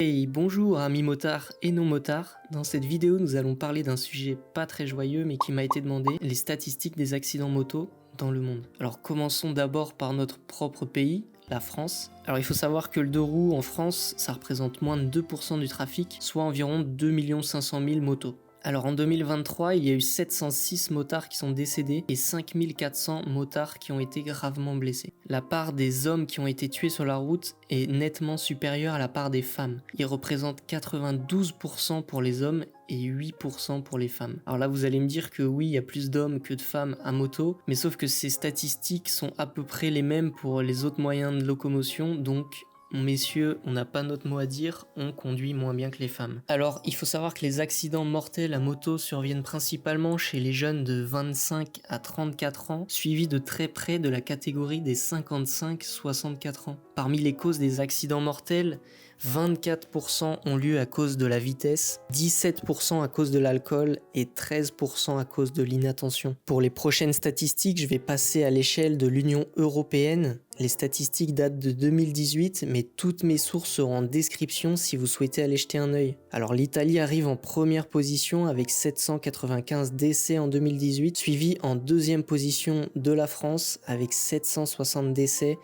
Hey, bonjour amis motards et non motards. Dans cette vidéo, nous allons parler d'un sujet pas très joyeux mais qui m'a été demandé, les statistiques des accidents moto dans le monde. Alors commençons d'abord par notre propre pays, la France. Alors il faut savoir que le deux roues en France, ça représente moins de 2% du trafic, soit environ 2 500 000 motos. Alors en 2023, il y a eu 706 motards qui sont décédés et 5400 motards qui ont été gravement blessés. La part des hommes qui ont été tués sur la route est nettement supérieure à la part des femmes. Ils représentent 92% pour les hommes et 8% pour les femmes. Alors là, vous allez me dire que oui, il y a plus d'hommes que de femmes à moto, mais sauf que ces statistiques sont à peu près les mêmes pour les autres moyens de locomotion, donc messieurs, on n'a pas notre mot à dire, on conduit moins bien que les femmes. Alors, il faut savoir que les accidents mortels à moto surviennent principalement chez les jeunes de 25 à 34 ans, suivis de très près de la catégorie des 55-64 ans. Parmi les causes des accidents mortels, 24% ont lieu à cause de la vitesse, 17% à cause de l'alcool et 13% à cause de l'inattention. Pour les prochaines statistiques, je vais passer à l'échelle de l'Union européenne. Les statistiques datent de 2018, mais toutes mes sources seront en description si vous souhaitez aller jeter un œil. Alors l'Italie arrive en première position avec 795 décès en 2018, suivi en deuxième position de la France avec 760 décès.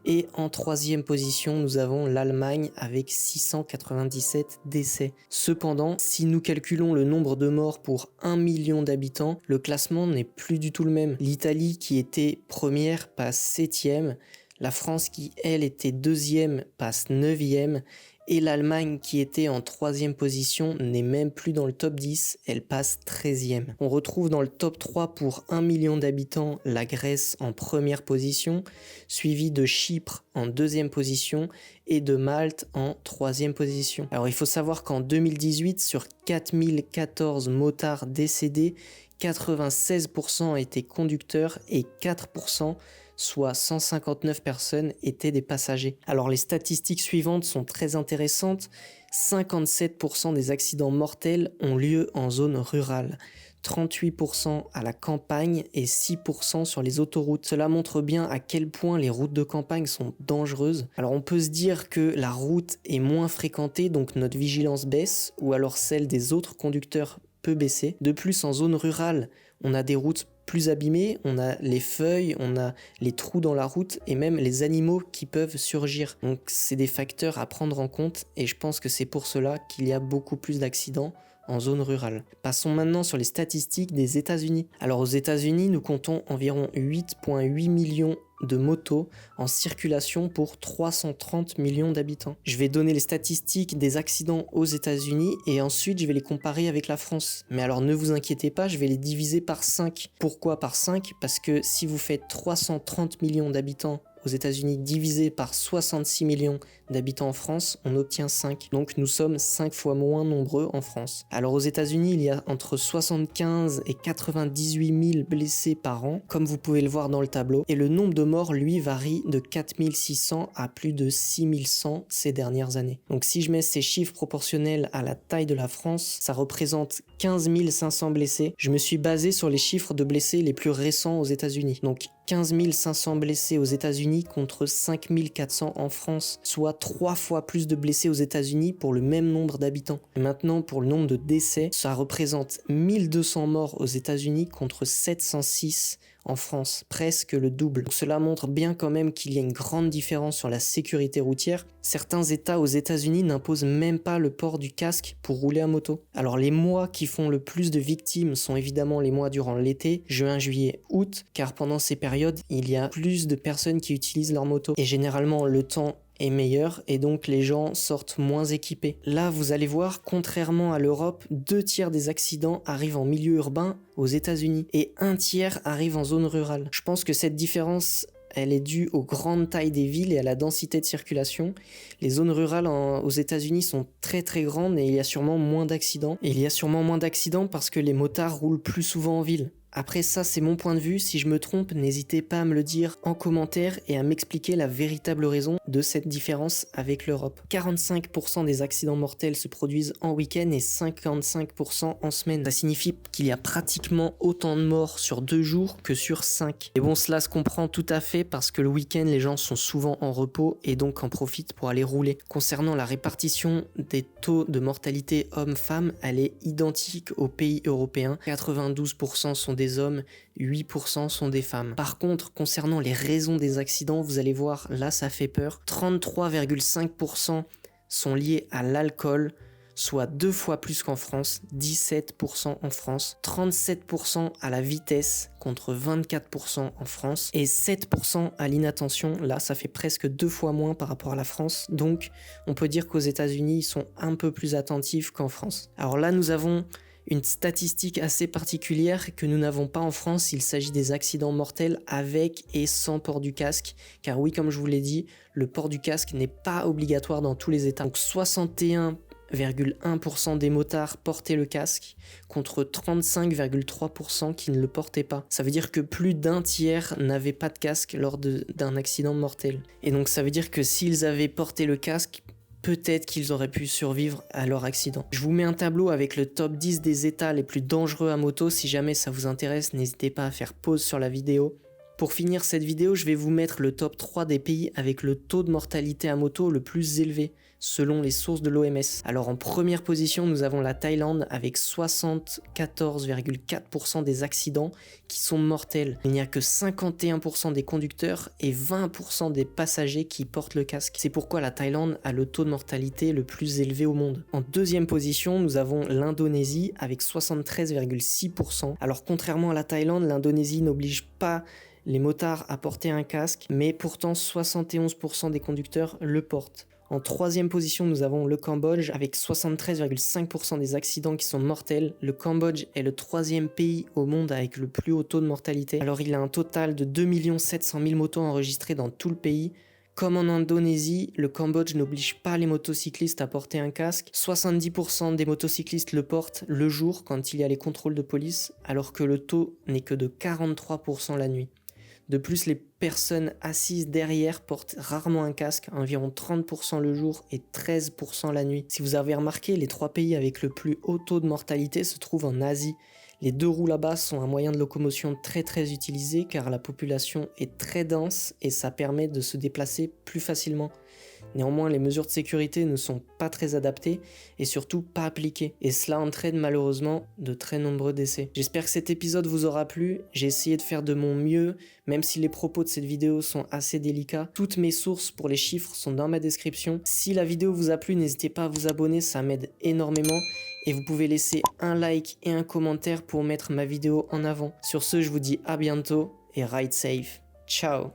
Et en troisième position, nous avons l'Allemagne avec 697 décès. Cependant, si nous calculons le nombre de morts pour 1 million d'habitants, le classement n'est plus du tout le même. L'Italie, qui était première, passe 7e. La France, qui elle était deuxième, passe 9e. Et l'Allemagne, qui était en troisième position, n'est même plus dans le top 10, elle passe 13e. On retrouve dans le top 3 pour 1 million d'habitants la Grèce en première position, suivi de Chypre en deuxième position et de Malte en troisième position. Alors il faut savoir qu'en 2018, sur 4014 motards décédés, 96% étaient conducteurs et 4%, soit 159 personnes, étaient des passagers. Alors les statistiques suivantes sont très intéressantes. 57% des accidents mortels ont lieu en zone rurale, 38% à la campagne et 6% sur les autoroutes. Cela montre bien à quel point les routes de campagne sont dangereuses. Alors on peut se dire que la route est moins fréquentée, donc notre vigilance baisse, ou alors celle des autres conducteurs peut baisser. De plus, en zone rurale, on a des routes plus abîmées, on a les feuilles, on a les trous dans la route et même les animaux qui peuvent surgir. Donc c'est des facteurs à prendre en compte et je pense que c'est pour cela qu'il y a beaucoup plus d'accidents en zone rurale. Passons maintenant sur les statistiques des États-Unis. Alors aux États-Unis, nous comptons environ 8,8 millions de motos en circulation pour 330 millions d'habitants. Je vais donner les statistiques des accidents aux États-Unis et ensuite je vais les comparer avec la France. Mais alors ne vous inquiétez pas, je vais les diviser par 5. Pourquoi par 5 ? Parce que si vous faites 330 millions d'habitants aux États-Unis divisé par 66 millions d'habitants en France, on obtient 5. Donc nous sommes 5 fois moins nombreux en France. Alors aux États-Unis, il y a entre 75 et 98 000 blessés par an, comme vous pouvez le voir dans le tableau. Et le nombre de morts, lui, varie de 4 600 à plus de 6 100 ces dernières années. Donc si je mets ces chiffres proportionnels à la taille de la France, ça représente 15 500 blessés. Je me suis basé sur les chiffres de blessés les plus récents aux États-Unis. Donc 15 500 blessés aux États-Unis contre 5 400 en France, soit 3 fois plus de blessés aux États-Unis pour le même nombre d'habitants. Et maintenant, pour le nombre de décès, ça représente 1200 morts aux États-Unis contre 706 en France, presque le double. Donc cela montre bien quand même qu'il y a une grande différence sur la sécurité routière. Certains États aux États-Unis n'imposent même pas le port du casque pour rouler à moto. Alors les mois qui font le plus de victimes sont évidemment les mois durant l'été, juin, juillet, août, car pendant ces périodes, il y a plus de personnes qui utilisent leur moto. Et généralement, le temps est meilleur et donc les gens sortent moins équipés. Là, vous allez voir, contrairement à l'Europe, 2/3 des accidents arrivent en milieu urbain aux États-Unis et 1/3 arrivent en zone rurale. Je pense que cette différence, elle est due aux grandes tailles des villes et à la densité de circulation. Les zones rurales aux États-Unis sont très très grandes et il y a sûrement moins d'accidents. Et il y a sûrement moins d'accidents parce que les motards roulent plus souvent en ville. Après ça, c'est mon point de vue. Si je me trompe, n'hésitez pas à me le dire en commentaire et à m'expliquer la véritable raison de cette différence avec l'Europe. 45% des accidents mortels se produisent en week-end et 55% en semaine. Ça signifie qu'il y a pratiquement autant de morts sur 2 jours que sur 5. Et bon, cela se comprend tout à fait parce que le week-end, les gens sont souvent en repos et donc en profitent pour aller rouler. Concernant la répartition des taux de mortalité hommes-femmes, elle est identique aux pays européens. 92% sont des hommes, 8% sont des femmes. Par contre, concernant les raisons des accidents, vous allez voir, là ça fait peur. 33,5% sont liés à l'alcool, soit 2 fois plus qu'en France, 17% en France, 37% à la vitesse contre 24% en France et 7% à l'inattention. Là, ça fait presque 2 fois moins par rapport à la France. Donc, on peut dire qu'aux États-Unis, ils sont un peu plus attentifs qu'en France. Alors là, nous avons une statistique assez particulière que nous n'avons pas en France. Il s'agit des accidents mortels avec et sans port du casque. Car oui, comme je vous l'ai dit, le port du casque n'est pas obligatoire dans tous les États. Donc 61,1% des motards portaient le casque contre 35,3% qui ne le portaient pas. Ça veut dire que plus d'un tiers n'avaient pas de casque lors d'un accident mortel. Et donc ça veut dire que s'ils avaient porté le casque, peut-être qu'ils auraient pu survivre à leur accident. Je vous mets un tableau avec le top 10 des états les plus dangereux à moto. Si jamais ça vous intéresse, n'hésitez pas à faire pause sur la vidéo. Pour finir cette vidéo, je vais vous mettre le top 3 des pays avec le taux de mortalité à moto le plus élevé, selon les sources de l'OMS. Alors en première position, nous avons la Thaïlande avec 74,4% des accidents qui sont mortels. Il n'y a que 51% des conducteurs et 20% des passagers qui portent le casque. C'est pourquoi la Thaïlande a le taux de mortalité le plus élevé au monde. En deuxième position, nous avons l'Indonésie avec 73,6%. Alors contrairement à la Thaïlande, l'Indonésie n'oblige pas les motards à porter un casque, mais pourtant 71% des conducteurs le portent. En troisième position, nous avons le Cambodge avec 73,5% des accidents qui sont mortels. Le Cambodge est le 3e pays au monde avec le plus haut taux de mortalité. Alors il a un total de 2 700 000 motos enregistrées dans tout le pays. Comme en Indonésie, le Cambodge n'oblige pas les motocyclistes à porter un casque. 70% des motocyclistes le portent le jour quand il y a les contrôles de police, alors que le taux n'est que de 43% la nuit. De plus, les personnes assises derrière portent rarement un casque, environ 30% le jour et 13% la nuit. Si vous avez remarqué, les 3 pays avec le plus haut taux de mortalité se trouvent en Asie. Les 2 roues là-bas sont un moyen de locomotion très utilisé car la population est très dense et ça permet de se déplacer plus facilement. Néanmoins, les mesures de sécurité ne sont pas très adaptées et surtout pas appliquées. Et cela entraîne malheureusement de très nombreux décès. J'espère que cet épisode vous aura plu. J'ai essayé de faire de mon mieux, même si les propos de cette vidéo sont assez délicats. Toutes mes sources pour les chiffres sont dans ma description. Si la vidéo vous a plu, n'hésitez pas à vous abonner, ça m'aide énormément. Et vous pouvez laisser un like et un commentaire pour mettre ma vidéo en avant. Sur ce, je vous dis à bientôt et ride safe. Ciao!